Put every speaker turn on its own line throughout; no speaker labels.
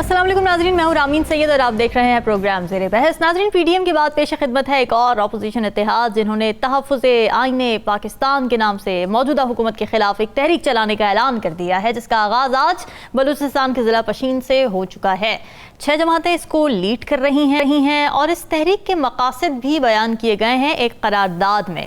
अस्सलाम वालेकुम नाज़रीन, मैं हूं रामीन सैयद और आप देख रहे हैं प्रोग्राम ज़ेरे बहस। नाज़रीन, पीडीएम के बाद पेश खिदमत है एक और अपोजिशन इत्तेहाद जिन्होंने तहफ़्फ़ुज़े आईने पाकिस्तान के नाम से मौजूदा हुकूमत के खिलाफ एक तहरीक चलाने का ऐलान कर दिया है, जिसका आगाज़ आज बलूचिस्तान के ज़िला पशीन से हो चुका है। 6 जमातें इसको लीड कर रही हैं और इस तहरीक के मकासद भी बयान किए गए हैं एक करारदाद में।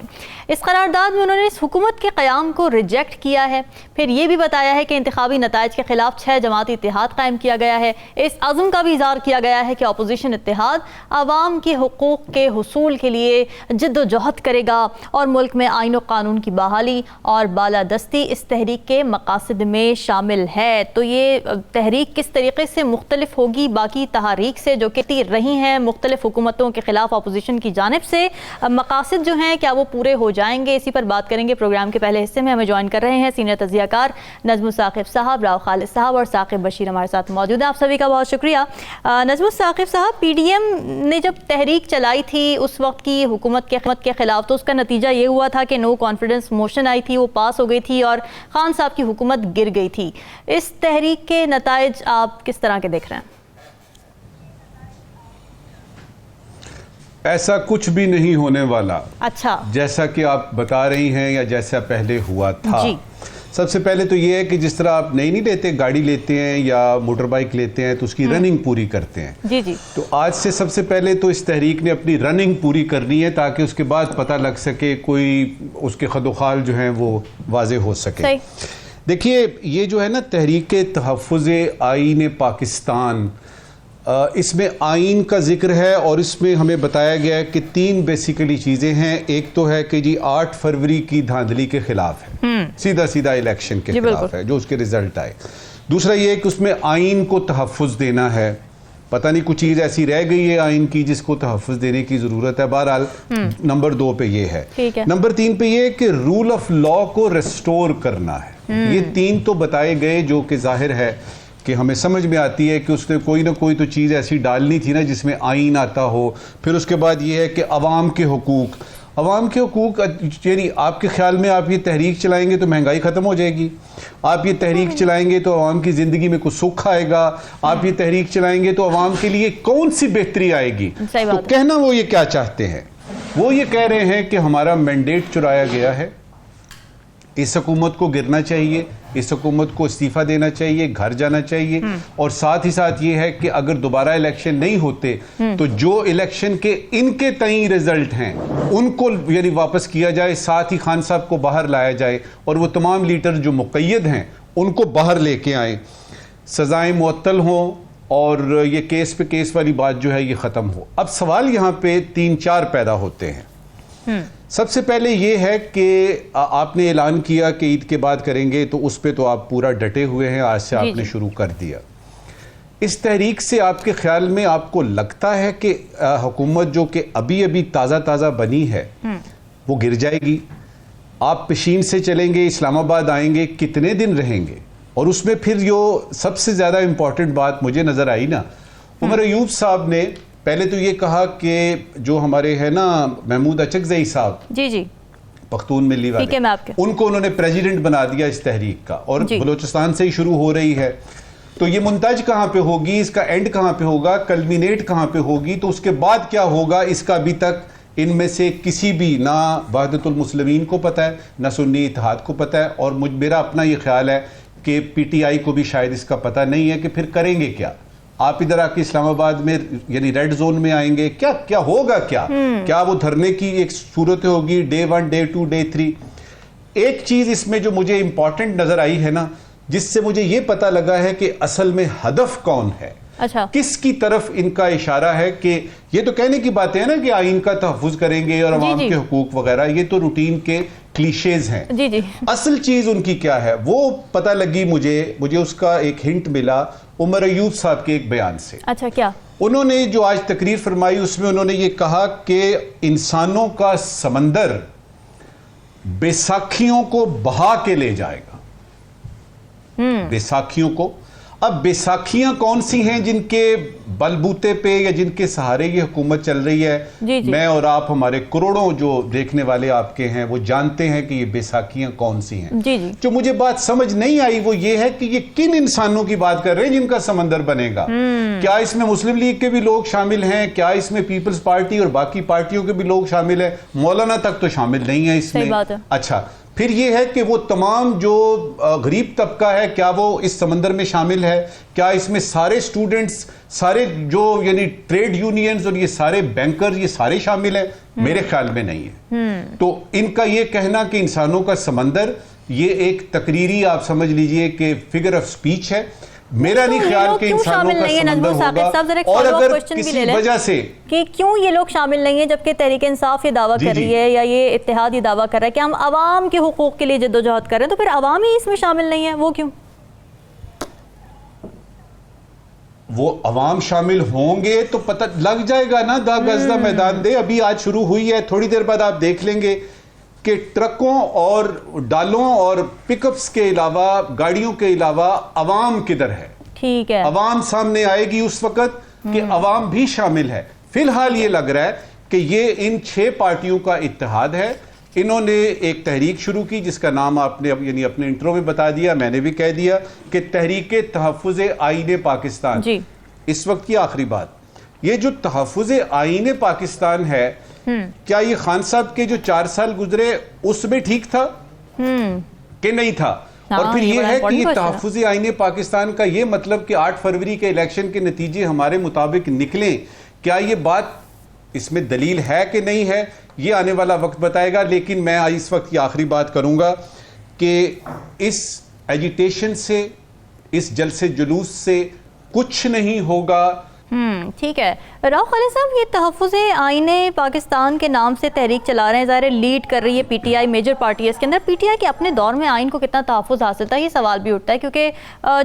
इस करारदाद में उन्होंने इस हुकूमत के क़याम को रिजेक्ट किया है। फिर ये भी बताया है कि इंतखाबी नताइज के खिलाफ 6 जमाती इत्तेहाद कायम किया गया है। इस अज़्म का भी इज़हार किया गया है कि अपोजिशन इत्तेहाद आवाम के हुकूक़ के हुसूल के लिए जद्दोजहद करेगा और मुल्क में आईन और कानून की बहाली और बालादस्ती इस तहरीक के मकासद में शामिल है। तो ये तहरीक किस तरीके से मुख्तलिफ होगी बाकी तहरीक से जो कि रही हैं मुख्तलिफ हुकूमतों के खिलाफ अपोजिशन की जानिब से, मकासद जो हैं क्या वो पूरे हो जाएंगे, इसी पर बात करेंगे। प्रोग्राम के पहले हिस्से में हमें ज्वाइन कर रहे हैं सीनियर तज़कियाकार नज़्मुस साक़िब साहब, राव खालिद साहब और साक़िब बशीर हमारे साथ मौजूद हैं। आप सभी का बहुत शुक्रिया। नज़्मुस साक़िब साहब, पीडीएम ने जब तहरीक चलाई थी उस वक्त की हुकूमत के खिलाफ, तो उसका नतीजा ये हुआ था कि नो कॉन्फिडेंस मोशन आई थी, वो पास हो गई थी और खान साहब की हुकूमत गिर गई थी। इस तहरीक के नताइज आप किस तरह के देख रहे हैं?
ऐसा कुछ भी नहीं होने वाला।
अच्छा,
जैसा कि आप बता रही हैं या जैसा पहले हुआ था।
जी।
सबसे पहले तो ये है कि जिस तरह आप नहीं लेते, गाड़ी लेते हैं या मोटर बाइक लेते हैं तो उसकी रनिंग पूरी करते हैं।
जी जी।
तो आज से सबसे पहले तो इस तहरीक ने अपनी रनिंग पूरी करनी है ताकि उसके बाद पता लग सके, कोई उसके खदोखाल जो हैं वो वाजे हो सके। देखिए, ये जो है ना तहरीक तहफ़्फ़ुज़े आईन पाकिस्तान, इसमें आइन का जिक्र है और इसमें हमें बताया गया है कि 3 बेसिकली चीज़ें हैं। एक तो है कि जी 8 फरवरी की धांधली के खिलाफ है, सीधा सीधा इलेक्शन के खिलाफ है जो उसके रिजल्ट आए। दूसरा ये है कि उसमें आइन को तहफ़्फ़ुज़ देना है। पता नहीं कुछ चीज़ ऐसी रह गई है आइन की जिसको तहफ़्फ़ुज़ देने की ज़रूरत है। बहरहाल नंबर 2 पे ये है। नंबर 3 पे ये कि रूल ऑफ लॉ को रिस्टोर करना है। ये 3 तो बताए गए जो कि जाहिर है कि हमें समझ में आती है कि उसने कोई ना कोई तो चीज़ ऐसी डालनी थी ना जिसमें आइन आता हो। फिर उसके बाद ये है कि अवाम के हुकूक, यानी आपके ख्याल में आप ये तहरीक चलाएंगे तो महंगाई ख़त्म हो जाएगी, आप ये तहरीक चलाएंगे तो अवाम की ज़िंदगी में कुछ सुख आएगा, आप ये तहरीक चलाएंगे तो अवाम के लिए कौन सी बेहतरी आएगी? तो कहना वो ये क्या चाहते हैं? वो ये कह रहे हैं कि हमारा मैंडेट चुराया गया है, इस हुकूमत को गिरना चाहिए, इस हुकूमत को इस्तीफ़ा देना चाहिए, घर जाना चाहिए। और साथ ही साथ ये है कि अगर दोबारा इलेक्शन नहीं होते तो जो इलेक्शन के इनके तय रिजल्ट हैं उनको यानी वापस किया जाए, साथ ही खान साहब को बाहर लाया जाए और वो तमाम लीडर जो मुक़य्यद हैं उनको बाहर लेके आए, सज़ाएं मुअत्तल हों और ये केस पे केस वाली बात जो है ये ख़त्म हो। अब सवाल यहाँ पे 3-4 पैदा होते हैं। सबसे पहले ये है कि आपने ऐलान किया कि ईद के बाद करेंगे, तो उस पे तो आप पूरा डटे हुए हैं, आज से आपने शुरू कर दिया। इस तहरीक से आपके ख्याल में आपको लगता है कि हुकूमत जो कि अभी अभी ताज़ा बनी है वो गिर जाएगी? आप पशीन से चलेंगे, इस्लामाबाद आएंगे, कितने दिन रहेंगे? और उसमें फिर जो सबसे ज़्यादा इम्पॉर्टेंट बात मुझे नज़र आई ना, उमर अयूब साहब ने पहले तो ये कहा कि जो हमारे हैं ना महमूद अचकज़ई साहब, जी पख्तून मिली वाले, उनको उन्होंने प्रेसिडेंट बना दिया इस तहरीक का और बलूचिस्तान से ही शुरू हो रही है। तो ये मुंतज कहाँ पे होगी, इसका एंड कहाँ पे होगा, कल्मिनेट कहाँ पे होगी, तो उसके बाद क्या होगा इसका अभी तक इनमें से किसी भी ना वहदतुल मुस्लिमीन को पता है ना सुन्नी इत्तेहाद को पता है। और मेरा अपना ये ख्याल है कि PTI को भी शायद इसका पता नहीं है कि फिर करेंगे क्या। आप इधर आके इस्लामाबाद में यानी रेड जोन में आएंगे, क्या होगा, क्या वो धरने की एक सूरत होगी, डे 1, डे 2, डे 3। एक चीज इसमें जो मुझे इंपॉर्टेंट नजर आई है ना, जिससे मुझे ये पता लगा है कि असल में हदफ कौन है, अच्छा किसकी तरफ इनका इशारा है। कि ये तो कहने की बातें हैं ना कि आइन का तहफ़्फ़ुज़ करेंगे और अवाम के हुकूक वगैरह, ये तो रूटीन के क्लीशेज हैं। जी। असल चीज उनकी क्या है वो पता लगी मुझे उसका एक हिंट मिला उमर अयूब साहब के एक बयान से। अच्छा, क्या उन्होंने जो आज तकरीर फरमाई उसमें उन्होंने ये कहा कि इंसानों का समंदर बैसाखियों को बहा के ले जाएगा। बैसाखियों को अब बैसाखियां कौन सी हैं जिनके बलबूते पे या जिनके सहारे ये हुकूमत चल रही है?
जी जी।
मैं और आप, हमारे करोड़ों जो देखने वाले आपके हैं, वो जानते हैं कि ये बैसाखियां कौन सी हैं।
जी जी।
जो मुझे बात समझ नहीं आई वो ये है कि ये किन इंसानों की बात कर रहे हैं जिनका समंदर बनेगा? क्या इसमें मुस्लिम लीग के भी लोग शामिल हैं? क्या इसमें पीपल्स पार्टी और बाकी पार्टियों के भी लोग शामिल हैं? मौलाना तक तो शामिल नहीं है इसमें।
सही बात है।
अच्छा, फिर ये है कि वो तमाम जो गरीब तबका है, क्या वो इस समंदर में शामिल है? क्या इसमें सारे स्टूडेंट्स, सारे जो यानी ट्रेड यूनियंस और ये सारे बैंकर, ये सारे शामिल हैं? मेरे ख्याल में नहीं है। तो इनका ये कहना कि इंसानों का समंदर, ये एक तकरीरी, आप समझ लीजिए कि फिगर ऑफ स्पीच है। मेरा नहीं ख्याल कि इंसानों का समंदर होगा। और अगर किसी वजह से
कि क्यों ये लोग शामिल नहीं है, जबकि तहरीक इंसाफ ये दावा कर रही है या ये इत्तेहाद ये दावा कर रहा है कि हम अवाम के हुकूक के लिए जद्दोजहद कर रहे हैं, तो फिर अवाम ही इसमें शामिल नहीं है, वो क्यों?
वो अवाम शामिल होंगे तो पता लग जाएगा ना। दा गज दा मैदान दे, अभी आज शुरू हुई है, थोड़ी देर बाद आप देख लेंगे कि ट्रकों और डालों और पिकअप्स के अलावा, गाड़ियों के अलावा अवाम किधर है।
ठीक है,
अवाम सामने आएगी उस वक्त कि अवाम भी शामिल है। फिलहाल ये लग रहा है कि ये इन 6 पार्टियों का इत्तेहाद है। इन्होंने एक तहरीक शुरू की जिसका नाम आपने यानी अपने इंट्रो में बता दिया, मैंने भी कह दिया कि तहरीके तहफ़्फ़ुज़े आईने पाकिस्तान।
जी।
इस वक्त की आखिरी बात, ये जो तहफ़्फ़ुज़े आईने पाकिस्तान है, क्या ये खान साहब के जो 4 साल गुजरे उसमें ठीक था कि नहीं था? और फिर ये है कि ये तहफ़्फ़ुज़े आईने पाकिस्तान का ये मतलब कि 8 फरवरी के इलेक्शन के नतीजे हमारे मुताबिक निकलें, क्या ये बात, इसमें दलील है कि नहीं है, ये आने वाला वक्त बताएगा। लेकिन मैं इस वक्त की आखिरी बात करूंगा कि इस एजिटेशन से, इस जलसे जुलूस से कुछ नहीं होगा।
ठीक है। राव खालिद साहब, ये तहफ़्फ़ुज़े आईने पाकिस्तान के नाम से तहरीक चला रहे हैं, ज़ाहिर लीड कर रही है पीटीआई, मेजर पार्टी है इसके अंदर। पीटीआई के अपने दौर में आइन को कितना तहफ़्फ़ुज़ हासिल था, ये सवाल भी उठता है, क्योंकि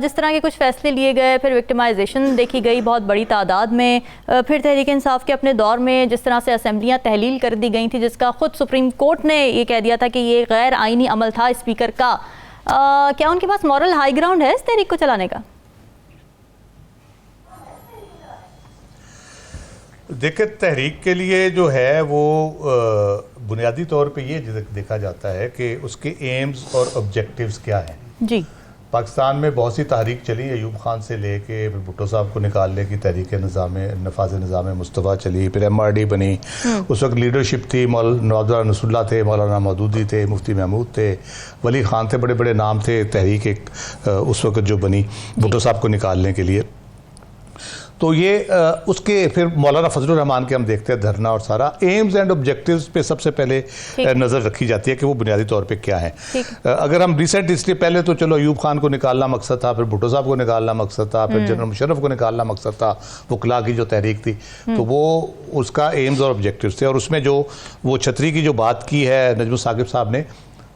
जिस तरह के कुछ फैसले लिए गए, फिर विक्टिमाइजेशन देखी गई बहुत बड़ी तादाद में, फिर तहरीक इंसाफ के अपने दौर में जिस तरह से असम्बलियाँ तहलील कर दी गई थी, जिसका खुद सुप्रीम कोर्ट ने ये कह दिया था कि ये गैर आइनी अमल था स्पीकर का। क्या उनके पास मॉरल हाई ग्राउंड है इस तहरीक को चलाने का?
देखिए, तहरीक के लिए जो है वो बुनियादी तौर पे ये देखा जाता है कि उसके एम्स और ऑब्जेक्टिव्स क्या हैं। जी। पाकिस्तान में बहुत सी तहरीक चली, अयूब खान से लेके फिर भुट्टो साहब को निकालने की तहरीक नफाज निज़ाम मुस्तफ़ा चली, फिर MRD बनी। उस वक्त लीडरशिप थी, नवाब नसरुल्लाह थे, मौलाना मौदूदी थे, मुफ्ती महमूद थे, वली खान थे, बड़े बड़े नाम थे। तहरीक एक उस वक्त जो बनी भुट्टो साहब को निकालने के लिए, तो ये उसके फिर मौलाना फजलुर रहमान के हम देखते हैं धरना और सारा एम्स एंड ऑब्जेक्टिव्स पे सबसे पहले नज़र रखी जाती है कि वो बुनियादी तौर पे क्या है। अगर हम रिसेंट हिस्ट्री, पहले तो चलो अयूब खान को निकालना मकसद था, फिर भुट्टो साहब को निकालना मकसद था, फिर जनरल मुशर्रफ को निकालना मकसद था, वकला की जो तहरीक थी, तो वो उसका एम्स और ऑब्जेक्टिव्स थे। और उसमें जो वो छतरी की जो बात की है नजमुल साकिब साहब ने,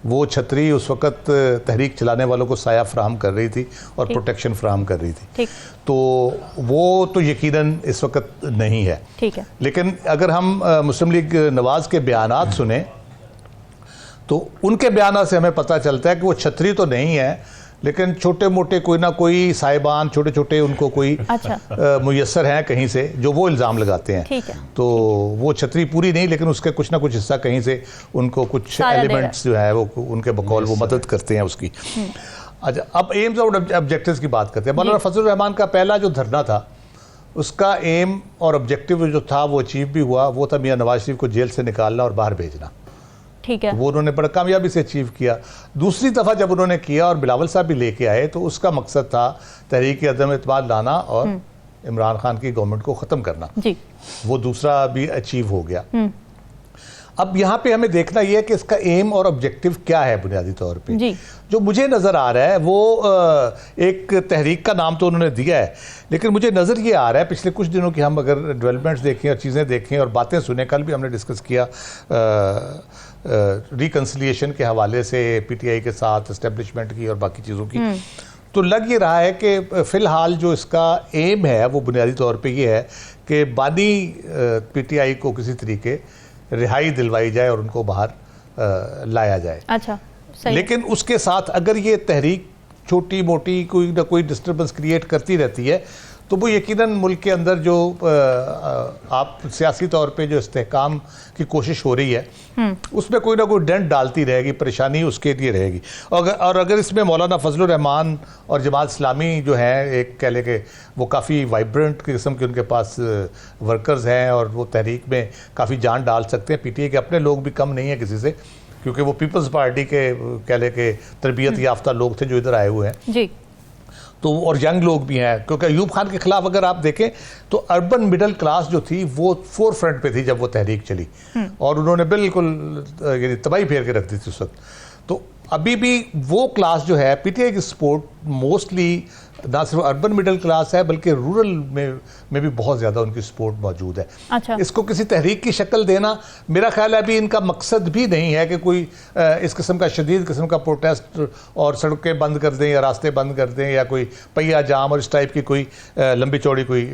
वो छतरी उस वक़्त तहरीक चलाने वालों को साया फ्राहम कर रही थी और प्रोटेक्शन फ्राहम कर रही थी। तो वो तो यकीनन इस वक्त नहीं है। ठीक है। लेकिन अगर हम मुस्लिम लीग नवाज़ के बयानात सुने तो उनके बयानात से हमें पता चलता है कि वो छतरी तो नहीं है, लेकिन छोटे मोटे कोई ना कोई साहिबान, छोटे छोटे उनको कोई मुयस्सर हैं कहीं से, जो वो इल्ज़ाम लगाते हैं। ठीक है। तो वो छतरी पूरी नहीं, लेकिन उसके कुछ ना कुछ हिस्सा कहीं से उनको कुछ एलिमेंट्स जो है वो उनके बकौल वो मदद करते हैं उसकी। अच्छा, अब एम्स और ऑब्जेक्टिव्स की बात करते हैं। मौलाना फजलुर रहमान का पहला जो धरना था, उसका एम और ऑब्जेक्टिव जो था वो अचीव भी हुआ। वो था मियां नवाज शरीफ को जेल से निकालना और बाहर भेजना। ठीक है। वो उन्होंने बड़ा कामयाबी से अचीव किया। दूसरी दफ़ा जब उन्होंने किया और बिलावल साहब भी लेके आए, तो उसका मकसद था तहरीक अदम एतमाद लाना और इमरान खान की गवर्नमेंट को ख़त्म करना। जी। वो दूसरा भी अचीव हो गया। अब यहाँ पे हमें देखना यह है कि इसका एम और ऑब्जेक्टिव क्या है बुनियादी तौर पे। जी। जो मुझे नज़र आ रहा है वो एक तहरीक का नाम तो उन्होंने दिया है, लेकिन मुझे नज़र ये आ रहा है पिछले कुछ दिनों की हम अगर डेवलपमेंट्स देखें और चीज़ें देखें और बातें सुने, कल भी हमने डिस्कस किया रिकन्सिलिएशन के हवाले से पीटीआई के साथ, एस्टेब्लिशमेंट की और बाकी चीज़ों की, तो लग ये रहा है कि फ़िलहाल जो इसका एम है वो बुनियादी तौर पे ये है कि बानी पीटीआई को किसी तरीके रिहाई दिलवाई जाए और उनको बाहर लाया जाए। अच्छा, सही। लेकिन उसके साथ अगर ये तहरीक छोटी मोटी कोई ना कोई डिस्टर्बेंस क्रिएट करती रहती है, तो वो यकीनन मुल्क के अंदर जो आप सियासी तौर पे जो इस्तेहकाम की कोशिश हो रही है उसमें कोई ना कोई डेंट डालती रहेगी, परेशानी उसके लिए रहेगी। और अगर इसमें मौलाना फजलुर रहमान और जमात इस्लामी जो हैं, एक कह ले के वो काफ़ी वाइब्रेंट किस्म के उनके पास वर्कर्स हैं और वो तहरीक में काफ़ी जान डाल सकते हैं। पीटीआई के अपने लोग भी कम नहीं हैं किसी से, क्योंकि वो पीपल्स पार्टी के कह ले के तरबियत याफ्ता लोग थे जो इधर आए हुए हैं
जी।
तो और यंग लोग भी हैं, क्योंकि अयूब खान के खिलाफ अगर आप देखें तो अर्बन मिडिल क्लास जो थी वो फोर फ्रंट पे थी जब वो तहरीक चली और उन्होंने बिल्कुल तबाही फेर के रख दी थी उस वक्त। तो अभी भी वो क्लास जो है पीटीआई की सपोर्ट मोस्टली ना सिर्फ अर्बन मिडिल क्लास है बल्कि रूरल में भी बहुत ज़्यादा उनकी सपोर्ट मौजूद है।
अच्छा।
इसको किसी तहरीक की शक्ल देना मेरा ख्याल है अभी इनका मकसद भी नहीं है कि कोई इस किस्म का शदीद किस्म का प्रोटेस्ट और सड़कें बंद कर दें या रास्ते बंद कर दें या कोई पहिया जाम और इस टाइप की कोई लंबी चौड़ी कोई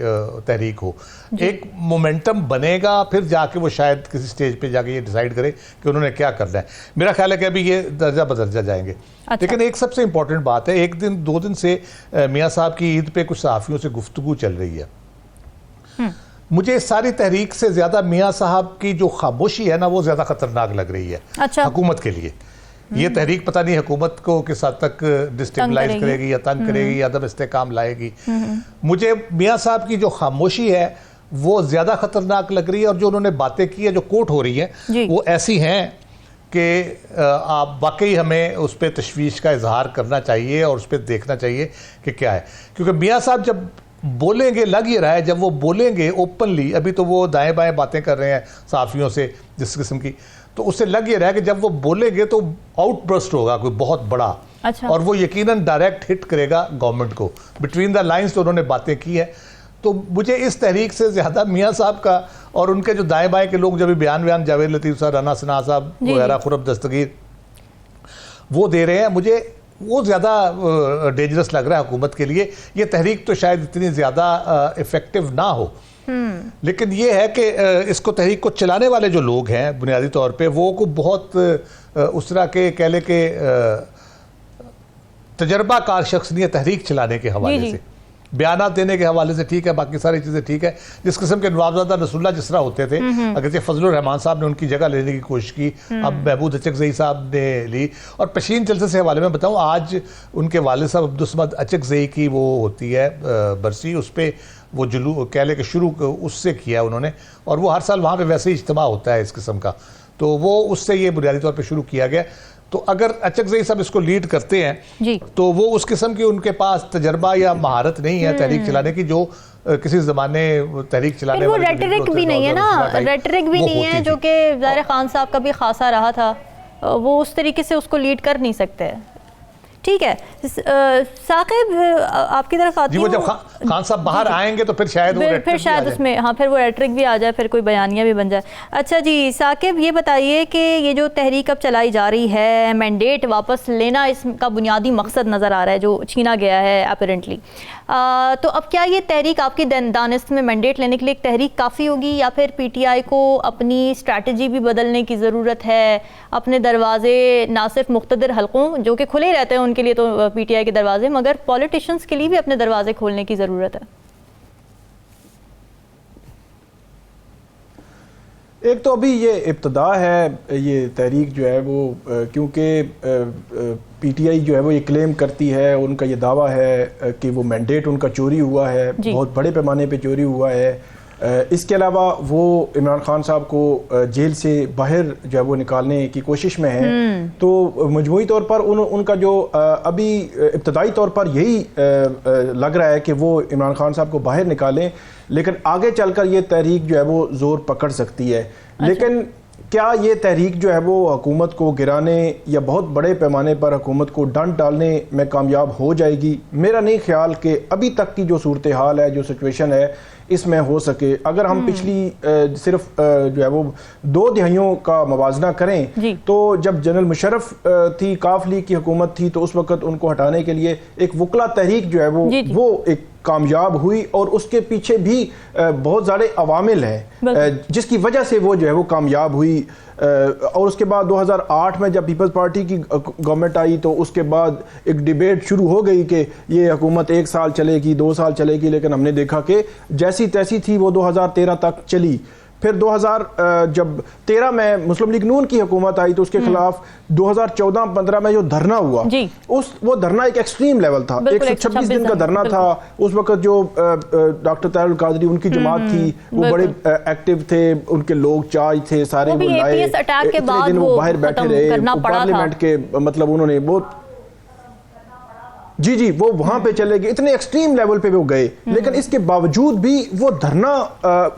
तहरीक हो। एक मोमेंटम बनेगा, फिर जाके वो शायद किसी स्टेज पे जाके ये डिसाइड करे कि उन्होंने क्या करना है। मेरा ख्याल है कि अभी ये दर्जा बदर्जा जाएंगे।
अच्छा।
लेकिन एक सबसे इंपॉर्टेंट बात है, एक दिन 2 दिन से मियाँ साहब की ईद पे कुछ सहाफ़ियों से गुफ्तगू चल रही है। मुझे इस सारी तहरीक से ज़्यादा मियाँ साहब की जो खामोशी है ना वो ज़्यादा ख़तरनाक लग रही है।
अच्छा।
हुकूमत के लिए ये तहरीक पता नहीं हुकूमत को किस हद तक डिस्टेबलाइज करेगी या तंग करेगी या अदम इस्तेकाम लाएगी। मुझे मियाँ साहब की जो खामोशी है वो ज़्यादा ख़तरनाक लग रही है और जो उन्होंने बातें की है, जो कोट हो रही हैं, वो ऐसी हैं कि आप वाकई हमें उस पर तशवीश का इजहार करना चाहिए और उस पर देखना चाहिए कि क्या है। क्योंकि मियाँ साहब जब बोलेंगे, लग ही रहा है जब वो बोलेंगे ओपनली, अभी तो वो दाएं बाएं बातें कर रहे हैं सहाफ़ियों से जिस किस्म की, तो उससे लग ही रहा है कि जब वो बोलेंगे तो आउटबर्स्ट होगा कोई बहुत बड़ा।
अच्छा।
और वो यकीनन डायरेक्ट हिट करेगा गवर्नमेंट को। बिटवीन द लाइन्स तो उन्होंने बातें की है। तो मुझे इस तहरीक से ज़्यादा मियाँ साहब का और उनके जो दाएं बाएं के लोग जब बयान जावेद लतीफ़ साहब, राना सना साहब वगैरह, खुरब दस्तगीर वो दे रहे हैं, मुझे वो ज़्यादा डेंजरस लग रहा है हुकूमत के लिए। ये तहरीक तो शायद इतनी ज़्यादा इफ़ेक्टिव ना हो, लेकिन ये है कि इसको तहरीक को चलाने वाले जो लोग हैं बुनियादी तौर पे वो को बहुत उस तरह के कह ले के तजर्बाकार शख्स नहीं है तहरीक चलाने के हवाले से, बयानात देने के हवाले से ठीक है, बाकी सारी चीज़ें ठीक है। जिस किस्म के नवाबजादा नसरुल्ला जिस तरह होते थे, अगर फजलुर रहमान साहब ने उनकी जगह लेने की कोशिश की, अब महमूद अचकज़ई साहब ने ली। और पशीन जलसे से हवाले में बताऊँ, आज उनके वालिद साहब अब्दुस्समद अचकज़ई की वो होती है बरसी, उस पर वो जुलू कह ले के शुरू उससे किया उन्होंने, और वो हर साल वहाँ पर वैसे ही इज्तिमा होता है इस किस्म का, तो वो उससे ये बुनियादी तौर पर शुरू किया गया। तो अगर अचकज़ई साहब इसको लीड करते हैं जी, तो वो उस किस्म की उनके पास तजर्बा या महारत नहीं है तहरीक चलाने की, जो किसी ज़माने तहरीक चलाने
वाले रेटरिक भी नहीं है ना, रेटरिक भी नहीं है जो कि ज़ाहिर खान साहब का भी खासा रहा था, वो उस तरीके से उसको लीड कर नहीं सकते। ठीक है साकिब, आपकी तरफ आती हूँ।
जब खान साहब बाहर आएंगे तो फिर शायद
उसमें हाँ फिर वो रेटरिक भी आ जाए, फिर कोई बयानिया भी बन जाए। अच्छा जी साकिब, ये बताइए कि ये जो तहरीक अब चलाई जा रही है, मैंडेट वापस लेना इसका बुनियादी मकसद नज़र आ रहा है जो छीना गया है अपेरेंटली, तो अब क्या ये तहरीक आपकी दानिश में मैंडेट लेने के लिए एक तहरीक काफ़ी होगी या फिर पीटीआई को अपनी स्ट्रैटेजी भी बदलने की ज़रूरत है? अपने दरवाजे ना सिर्फ मुख्तदिर हलकों जो कि खुले रहते हैं उनके लिए तो पीटीआई के दरवाजे, मगर पॉलिटिशियंस के लिए भी अपने दरवाजे खोलने की ज़रूरत है।
एक तो अभी ये इब्तदा है, ये तहरीक जो है वो क्योंकि पीटीआई जो है वो ये क्लेम करती है, उनका ये दावा है कि वो मैंडेट उनका चोरी हुआ है, बहुत बड़े पैमाने पे चोरी हुआ है। इसके अलावा वो इमरान खान साहब को जेल से बाहर जो है वो निकालने की कोशिश में है। तो मजमूई तौर पर उनका जो अभी इब्तदाई तौर पर यही लग रहा है कि वो इमरान खान साहब को बाहर निकालें, लेकिन आगे चलकर ये तहरीक जो है वो ज़ोर पकड़ सकती है। लेकिन क्या ये तहरीक जो है वो हुकूमत को गिराने या बहुत बड़े पैमाने पर हुकूमत को डंड डालने में कामयाब हो जाएगी? मेरा नहीं ख्याल कि अभी तक की जो सूरत हाल है, जो सिचुएशन है, इसमें हो सके। अगर हम पिछली सिर्फ जो है वो 2 दिहाइयों का मवाजना करें तो जब जनरल मुशर्रफ थी, काफ लीग की हुकूमत थी, तो उस वक्त उनको हटाने के लिए एक वकला तहरीक जो है वो एक कामयाब हुई और उसके पीछे भी बहुत सारे अवामिल हैं जिसकी वजह से वो जो है वो कामयाब हुई। और उसके बाद 2008 में जब पीपल्स पार्टी की गवर्नमेंट आई तो उसके बाद एक डिबेट शुरू हो गई कि ये हुकूमत 1 साल चलेगी, 2 साल चलेगी, लेकिन हमने देखा कि जैसी तैसी थी वो 2013 तक चली। फिर 2013 में मुस्लिम लीग नून की हुकूमत आई तो उसके खिलाफ 2014-15 में जो धरना हुआ वो धरना एक एक्सट्रीम लेवल था, 126 दिन का धरना था। उस वक्त जो डॉक्टर ताहिरुल कादरी उनकी जमात थी वो बड़े एक्टिव थे, उनके लोग चार्ज थे, सारे वो लाए, इतने दिन वो बाहर बैठे रहे पार्लियामेंट के, मतलब उन्होंने वो जी वो वहां पे चले गए, इतने एक्सट्रीम लेवल पे वो गए, लेकिन इसके बावजूद भी वो धरना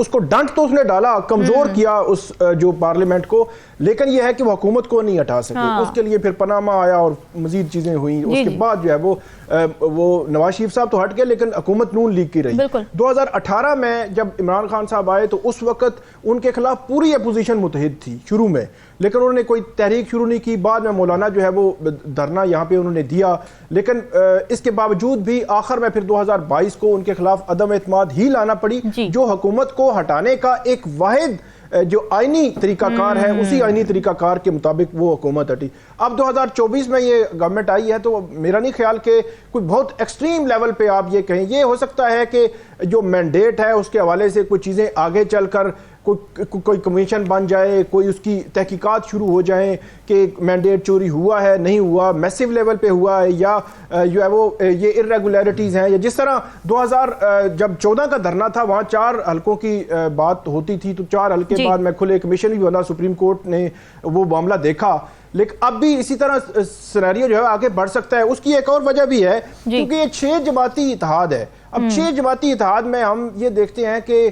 उसको डंट तो उसने डाला, कमजोर किया उस जो पार्लियामेंट को, लेकिन ये है कि वो हुकूमत को नहीं हटा सके। उसके लिए फिर पनामा आया और मजीद चीजें हुई। उसके बाद जो है वो नवाज शरीफ साहब तो हट गए, लेकिन हुकूमत नून लीग की रही। 2018 में जब इमरान खान साहब आए तो उस वक्त उनके खिलाफ पूरी अपोजिशन मुतहिद थी शुरू में, लेकिन उन्होंने कोई तहरीक शुरू नहीं की। बाद में मौलाना जो है वो धरना यहाँ पे उन्होंने दिया, लेकिन इसके बावजूद भी आखिर में फिर 2022 को उनके खिलाफ अदम एतमाद ही लाना पड़ी, जो हुकूमत को हटाने का एक वाहिद जो आईनी तरीकाकार है, उसी आईनी तरीकाकार के मुताबिक वो हुकूमत हटी। अब 2024 में ये गवर्नमेंट आई है तो मेरा नहीं ख्याल कि कोई बहुत एक्सट्रीम लेवल पे आप ये कहें। ये हो सकता है कि जो मैंडेट है उसके हवाले से कुछ चीज़ें आगे चलकर कोई कमीशन बन जाए, कोई उसकी तहकीकात शुरू हो जाए कि मैंडेट चोरी हुआ है नहीं हुआ, मैसिव लेवल पे हुआ है, या जो है वो ये इरेगुलरिटीज़ हैं, या जिस तरह 2014 का धरना था वहाँ 4 हलकों की बात होती थी, तो 4 हलके बाद में खुले कमीशन भी बना, सुप्रीम कोर्ट ने वो मामला देखा। लेकिन अब भी इसी तरह सिनेरियो जो है आगे बढ़ सकता है। उसकी एक और वजह भी है क्योंकि ये 6 जमाती इत्तेहाद है। अब 6 जमाती इत्तेहाद में हम ये देखते हैं कि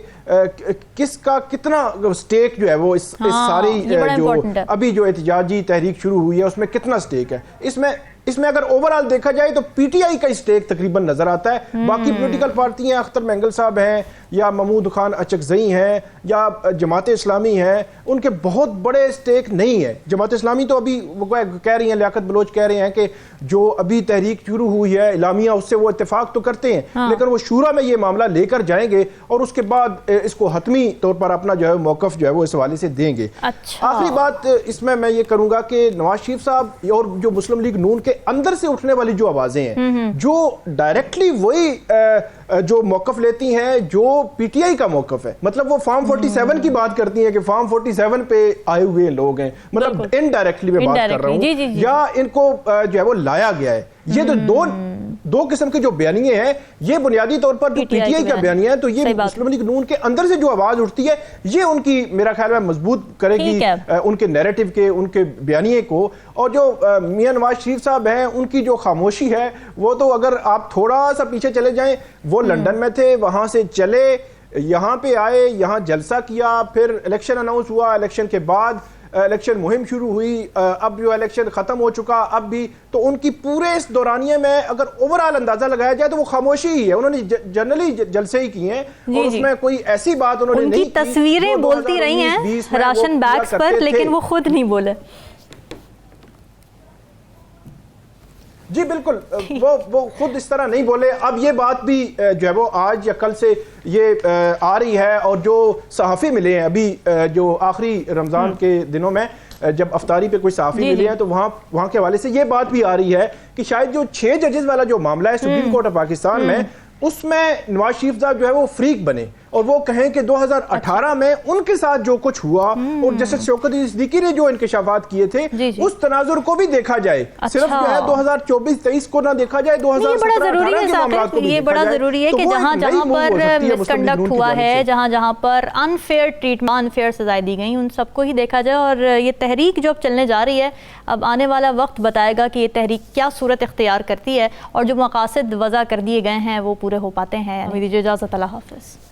किसका कितना स्टेक जो है वो इस सारी जो अभी जो एहतजाजी तहरीक शुरू हुई है उसमें कितना स्टेक है। इसमें अगर ओवरऑल देखा जाए तो पीटीआई का स्टेक तकरीबन नजर आता है। बाकी पॉलिटिकल पार्टियां, अख्तर मेंगल साहब हैं या महमूद खान अचकजई हैं या जमात इस्लामी हैं, उनके बहुत बड़े स्टेक नहीं है। जमात इस्लामी तो अभी वो कह रही हैं, लियाकत बलोच कह रहे हैं कि जो अभी तहरीक शुरू हुई है इलामिया, उससे वो इत्तेफाक तो करते हैं, लेकिन वो शूरा में ये मामला लेकर जाएंगे और उसके बाद इसको हतमी तौर पर अपना जो है मौकफ जो है वो इस हवाले से देंगे। आखिरी बात इसमें मैं ये करूंगा कि नवाज शरीफ साहब और जो मुस्लिम लीग नून के अंदर से उठने वाली जो आवाजें हैं, जो डायरेक्टली वही जो मौकफ लेती हैं जो पीटीआई का मौकफ है, मतलब वो फॉर्म 47 की बात करती हैं कि फॉर्म 47 पे आए हुए लोग हैं, मतलब इनडायरेक्टली मैं बात कर रहा हूं, या इनको जो है वो लाया गया है। ये तो दो किस्म के जो बयानिए हैं, ये बुनियादी तौर पर जो पीटीआई का बयानिया है, तो ये मुस्लिम लीग नून के अंदर से जो आवाज उठती है ये उनकी मेरा ख्याल में मजबूत करेगी उनके नैरेटिव के, उनके बयानिए को। और जो मियां नवाज शरीफ साहब हैं उनकी जो खामोशी है वो तो अगर आप थोड़ा सा पीछे चले जाएं, वो लंदन में थे, वहां से चले यहाँ पे आए, यहाँ जलसा किया, फिर इलेक्शन अनाउंस हुआ, इलेक्शन के बाद इलेक्शन मुहिम शुरू हुई, अब जो इलेक्शन खत्म हो चुका, अब भी तो उनकी पूरे इस दौरानिये में अगर ओवरऑल अंदाजा लगाया जाए तो वो खामोशी ही है। उन्होंने जनरली जलसे ही किए हैं और उसमें कोई ऐसी बात उन्होंने नहीं की।
तस्वीरें बोलती रही हैं राशन बैग्स पर, लेकिन वो खुद नहीं बोले।
जी बिल्कुल, वो खुद इस तरह नहीं बोले। अब ये बात भी जो है वो आज या कल से ये आ रही है, और जो सहाफ़ी मिले हैं अभी जो आखिरी रमज़ान के दिनों में जब अफ्तारी पे कोई सहाफ़ी मिले हैं तो वहाँ के हवाले से ये बात भी आ रही है कि शायद जो 6 जजेस वाला जो मामला है सुप्रीम कोर्ट ऑफ पाकिस्तान में, उसमें नवाज शरीफ साहब जो है वो फ्रीक बने और वो कहें कि 2018 में उनके साथ जो कुछ हुआ और जस्टिस शौकत सिद्दीकी ने जो इंकशाफात किए थे उस तनाजुर को भी भी जाए। सिर्फ जो है 2024-23 को ना देखा जाए, 2017-18
ये बड़ा जरूरी है कि जहां जहां पर मिसकंडक्ट हुआ है, जहां जहां पर अनफेयर ट्रीटमेंट, अनफेयर सजाएं दी गई, उन सबको ही देखा जाए। और ये तहरीक जो अब चलने जा रही है, अब आने वाला वक्त बताएगा कि ये तहरीक क्या सूरत इख्तियार करती है और जो मकासद वज़ा कर दिए गए हैं वो पूरे हो पाते हैं। मेरी इजाज़त, अल्लाह हाफ़िज़।